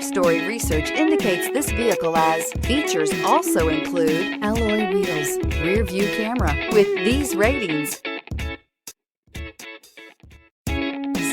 Story research indicates this vehicle as features also include alloy wheels, rear view camera. With these ratings,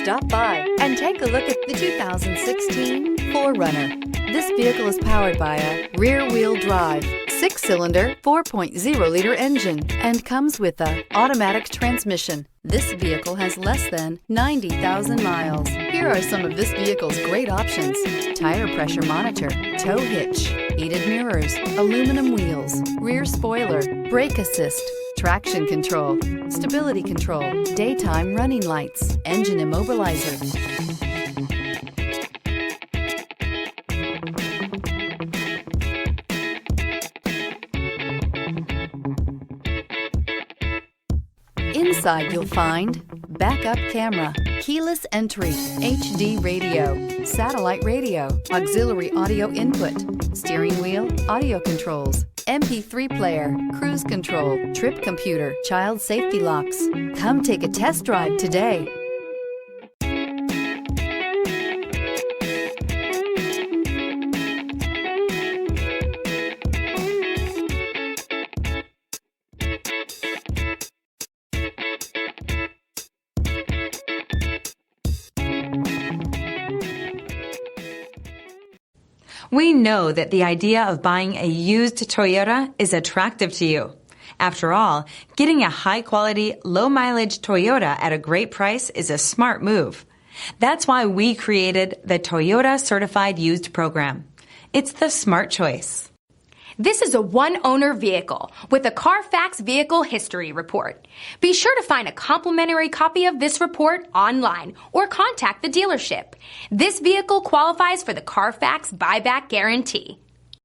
stop by and take a look at the 2016 4Runner. This vehicle is powered by a rear-wheel drive, 6-cylinder, 4.0-liter engine and comes with an automatic transmission. This vehicle has less than 90,000 miles. Here are some of this vehicle's great options: tire pressure monitor, tow hitch, heated mirrors, aluminum wheels, rear spoiler, brake assist, traction control, stability control, daytime running lights, engine immobilizer. Inside you'll find backup camera, keyless entry, HD radio, satellite radio, auxiliary audio input, steering wheel audio controls, MP3 player, cruise control, trip computer, child safety locks. Come take a test drive today. We know that the idea of buying a used Toyota is attractive to you. After all, getting a high-quality, low-mileage Toyota at a great price is a smart move. That's why we created the Toyota Certified Used program. It's the smart choice. This is a one-owner vehicle with a Carfax Vehicle History Report. Be sure to find a complimentary copy of this report online or contact the dealership. This vehicle qualifies for the Carfax Buyback Guarantee.